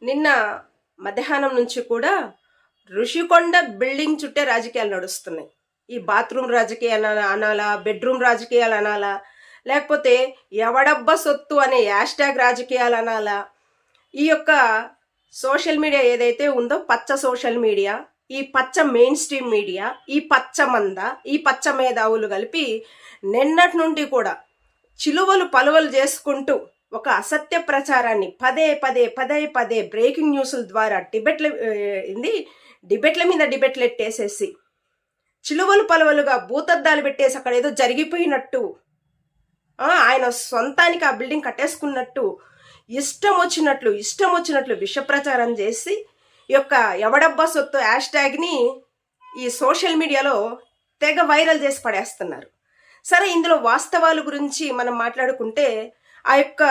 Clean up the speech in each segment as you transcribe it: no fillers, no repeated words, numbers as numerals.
నిన్న మధ్యాహ్నం నుంచి కూడా ఋషికొండ బిల్డింగ్ చుట్టే రాజకీయాలు నడుస్తున్నాయి. ఈ బాత్రూమ్ రాజకీయాలు అనాలా, బెడ్రూమ్ రాజకీయాలు అనాలా, లేకపోతే ఎవడబ్బ సొత్తు అనే హ్యాష్ ట్యాగ్ రాజకీయాలు అనాలా. ఈ యొక్క సోషల్ మీడియా ఏదైతే ఉందో, పచ్చ సోషల్ మీడియా, ఈ పచ్చ మెయిన్ స్ట్రీమ్ మీడియా, ఈ పచ్చ మంద, ఈ పచ్చ మేధావులు కలిపి నిన్నటి నుండి కూడా చిలువలు పలువలు చేసుకుంటూ ఒక అసత్య ప్రచారాన్ని పదే పదే పదే పదే బ్రేకింగ్ న్యూస్ల ద్వారా డిబేట్ల మీద డిబేట్లు ఎట్టేసేసి చిలువలు పలువలుగా భూతద్దాలు పెట్టేసి అక్కడ ఏదో జరిగిపోయినట్టు, ఆయన సొంతానికి ఆ బిల్డింగ్ కట్టేసుకున్నట్టు ఇష్టం వచ్చినట్లు విష ప్రచారం చేసి ఈ యొక్క ఎవడబ్బా సొత్తు హ్యాష్ ట్యాగ్ని ఈ సోషల్ మీడియాలో తెగ వైరల్ చేసి పడేస్తున్నారు. సరే, ఇందులో వాస్తవాల గురించి మనం మాట్లాడుకుంటే, ఆ యొక్క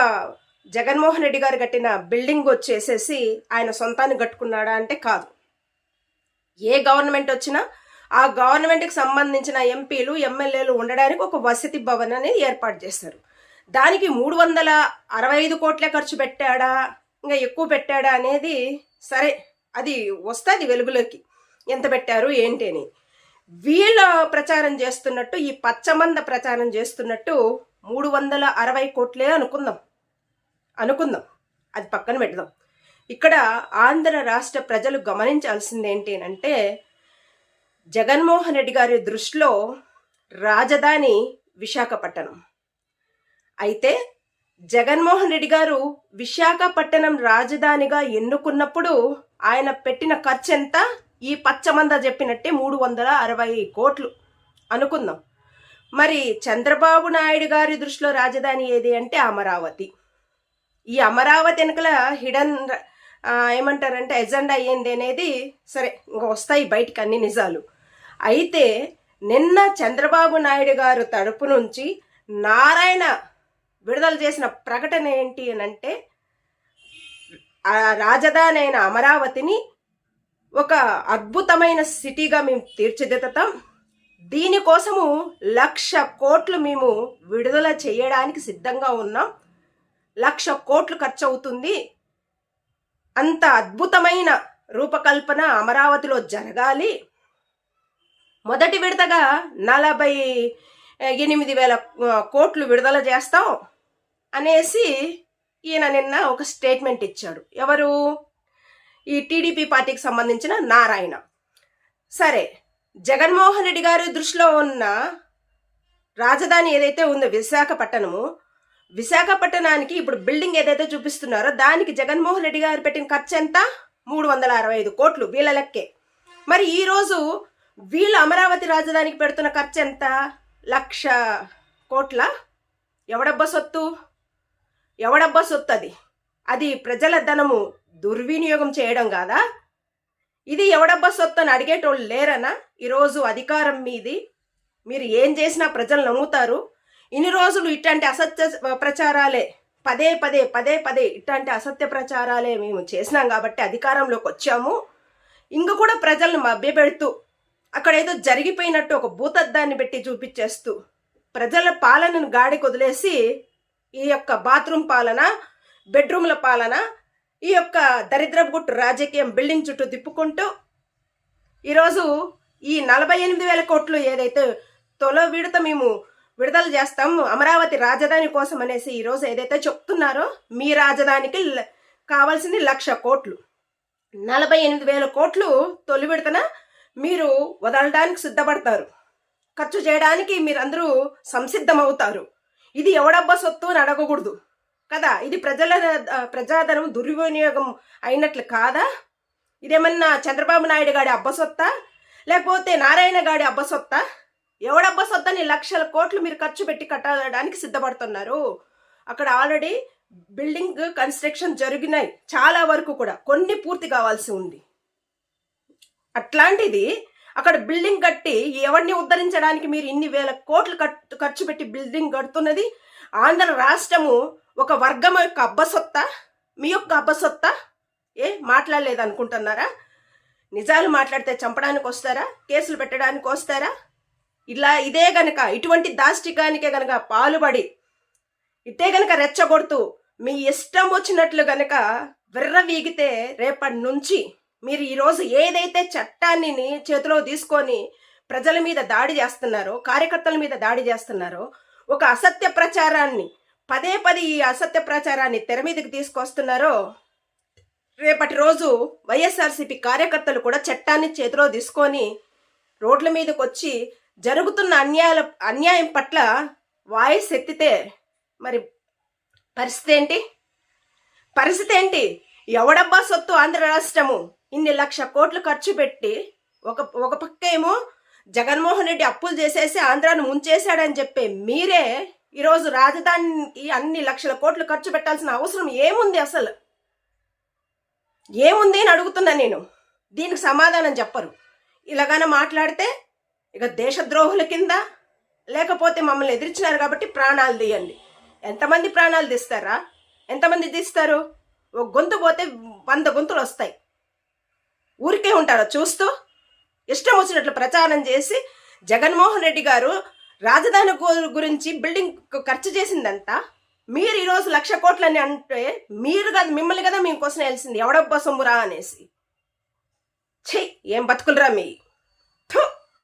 జగన్మోహన్ రెడ్డి గారు కట్టిన బిల్డింగ్ వచ్చేసేసి ఆయన సొంతాన్ని కట్టుకున్నాడా అంటే కాదు. ఏ గవర్నమెంట్ వచ్చినా ఆ గవర్నమెంట్కి సంబంధించిన ఎంపీలు ఎమ్మెల్యేలు ఉండడానికి ఒక వసతి భవన్ అనేది ఏర్పాటు చేశారు. దానికి 365 కోట్లే ఖర్చు పెట్టాడా, ఇంకా ఎక్కువ పెట్టాడా అనేది సరే, అది వస్తుంది వెలుగులోకి, ఎంత పెట్టారు ఏంటి అని. వీళ్ళ ప్రచారం చేస్తున్నట్టు, ఈ పచ్చమంద ప్రచారం చేస్తున్నట్టు 360 కోట్లే అనుకుందాం, అది పక్కన పెడదాం. ఇక్కడ ఆంధ్ర రాష్ట్ర ప్రజలు గమనించాల్సింది ఏంటి అంటే, జగన్మోహన్ రెడ్డి గారి దృష్టిలో రాజధాని విశాఖపట్నం అయితే, జగన్మోహన్ రెడ్డి గారు విశాఖపట్నం రాజధానిగా ఎన్నుకున్నప్పుడు ఆయన పెట్టిన ఖర్చు ఎంత? ఈ పచ్చమంద చెప్పినట్టే 360 కోట్లు అనుకుందాం. మరి చంద్రబాబు నాయుడు గారి దృష్టిలో రాజధాని ఏది అంటే అమరావతి. ఈ అమరావతి వెనుకల హిడెన్ ఏమంటారంటే ఎజెండా ఏంది అనేది సరే, ఇంకా వస్తాయి బయటికి అన్ని నిజాలు. అయితే నిన్న చంద్రబాబు నాయుడు గారు తరపు నుంచి నారాయణ విడుదల చేసిన ప్రకటన ఏంటి అని అంటే, ఆ రాజధాని అయిన అమరావతిని ఒక అద్భుతమైన సిటీగా మేము తీర్చిదిద్దుతాం, దీనికోసము 1,00,000 కోట్లు మేము విడుదల చేయడానికి సిద్ధంగా ఉన్నాం, 1,00,000 కోట్లు ఖర్చు అవుతుంది, అంత అద్భుతమైన రూపకల్పన అమరావతిలో జరగాలి, మొదటి విడతగా 48,000 కోట్లు విడుదల చేస్తాం అనేసి ఈయన నిన్న ఒక స్టేట్మెంట్ ఇచ్చాడు. ఎవరు? ఈ టీడీపీ పార్టీకి సంబంధించిన నారాయణ. సరే, జగన్మోహన్ రెడ్డి గారి దృష్టిలో ఉన్న రాజధాని ఏదైతే ఉందో విశాఖపట్టణానికి ఇప్పుడు బిల్డింగ్ ఏదైతే చూపిస్తున్నారో దానికి జగన్మోహన్ రెడ్డి గారు పెట్టిన ఖర్చు ఎంత? 365 కోట్లు వీళ్ళ లెక్కే. మరి ఈరోజు వీళ్ళు అమరావతి రాజధానికి పెడుతున్న ఖర్చు ఎంత? 1,00,000 కోట్ల. ఎవడబ్బా సొత్తు అది ప్రజల ధనము దుర్వినియోగం చేయడం కాదా? ఇది ఎవడబ్బా సొత్తు అని అడిగేటోళ్ళు లేరనా? ఈరోజు అధికారం మీది, మీరు ఏం చేసినా ప్రజలు నమ్ముతారు. ఇన్ని రోజులు ఇట్లాంటి అసత్య ప్రచారాలే పదే పదే ఇట్లాంటి అసత్య ప్రచారాలే మేము చేసినాం కాబట్టి అధికారంలోకి వచ్చాము. ఇంక కూడా ప్రజలను మభ్యపెడుతూ అక్కడ ఏదో జరిగిపోయినట్టు ఒక భూతద్దాన్ని పెట్టి చూపించేస్తూ ప్రజల పాలనను గాడికి వదిలేసి ఈ యొక్క బాత్రూమ్ పాలన, బెడ్రూమ్ల పాలన, ఈ యొక్క దరిద్రపు గుట్టు రాజకీయం బిల్డింగ్ చుట్టూ తిప్పుకుంటూ ఈరోజు ఈ 48,000 కోట్లు ఏదైతే తొలి విడత మేము విడుదల చేస్తాం అమరావతి రాజధాని కోసం అనేసి ఈరోజు ఏదైతే చెప్తున్నారో, మీ రాజధానికి కావాల్సింది 1,00,000 కోట్లు. 48,000 కోట్లు తొలి విడతన మీరు వదలడానికి సిద్ధపడతారు, ఖర్చు చేయడానికి మీరందరూ సంసిద్ధమవుతారు. ఇది ఎవడబ్బా సొత్తు అని అడగకూడదు కదా, ఇది ప్రజాధనం దుర్వినియోగం అయినట్లు కాదా? ఇదేమన్నా చంద్రబాబు నాయుడు గాడి అబ్బసొత్తా, లేకపోతే నారాయణ గాడి అబ్బసొత్తా? ఎవడబ్బసొత్తని 1,00,000 కోట్లు మీరు ఖర్చు పెట్టి కట్టడానికి సిద్ధపడుతున్నారు. అక్కడ ఆల్రెడీ బిల్డింగ్ కన్స్ట్రక్షన్ జరిగినాయి, చాలా వరకు కూడా కొన్ని పూర్తి కావాల్సి ఉంది. అట్లాంటిది అక్కడ బిల్డింగ్ కట్టి ఎవరిని ఉద్ధరించడానికి మీరు ఇన్ని వేల కోట్లు ఖర్చు పెట్టి బిల్డింగ్ కడుతున్నది ఆంధ్ర రాష్ట్రము ఒక వర్గం యొక్క అబ్బసొత్తా, మీ యొక్క అబ్బసొత్తా? మాట్లాడలేదు అనుకుంటున్నారా? నిజాలు మాట్లాడితే చంపడానికి వస్తారా? కేసులు పెట్టడానికి వస్తారా? ఇదే గనక ఇటువంటి దాష్టికానికే గనక పాలుపడి ఇట్టే గనక రెచ్చగొడుతూ మీ ఇష్టం వచ్చినట్లు గనక విర్రవీగితే రేపటి నుంచి మీరు ఈరోజు ఏదైతే చట్టాన్ని చేతిలో తీసుకొని ప్రజల మీద దాడి చేస్తున్నారో, కార్యకర్తల మీద దాడి చేస్తున్నారో, ఒక అసత్య ప్రచారాన్ని పదే పదే ఈ అసత్య ప్రచారాన్ని తెర మీదకి తీసుకొస్తున్నారో, రేపటి రోజు వైఎస్ఆర్సీపీ కార్యకర్తలు కూడా చట్టాన్ని చేతిలో తీసుకొని రోడ్ల మీదకి వచ్చి జరుగుతున్న అన్యాయం పట్ల వాయిస్ ఎత్తితే మరి పరిస్థితి ఏంటి? ఎవడబ్బా సొత్తు ఆంధ్ర రాష్ట్రము ఇన్ని 1,00,000 కోట్లు ఖర్చు పెట్టి ఒక పక్క ఏమో జగన్మోహన్ రెడ్డి అప్పులు చేసేసి ఆంధ్రాను ముంచేశాడని చెప్పి మీరే ఈరోజు రాజధానికి అన్ని 1,00,000 కోట్లు ఖర్చు పెట్టాల్సిన అవసరం ఏముంది? అసలు ఏముంది అని అడుగుతున్నా నేను. దీనికి సమాధానం చెప్పరు. ఇలాగానే మాట్లాడితే ఇక దేశద్రోహుల కింద, లేకపోతే మమ్మల్ని ఎదిరించినారు కాబట్టి ప్రాణాలు తీయండి. ఎంతమంది ప్రాణాలు తీస్తారా? ఎంతమంది తీస్తారు? ఒక గొంతు పోతే 100 గొంతులు వస్తాయి. ఊరికే ఉంటారా చూస్తూ? ఇష్టం వచ్చినట్లు ప్రచారం చేసి జగన్మోహన్ రెడ్డి గారు రాజధాని గురించి బిల్డింగ్ ఖర్చు చేసిందంతా మీరు ఈరోజు 1,00,000 కోట్లని అంటే మీరు కదా, మిమ్మల్ని కదా మేము కోసం తెలిసింది ఎవడబ్బా సొమ్మురా అనేసి. ఛీ, ఏం బతుకులరా మీ.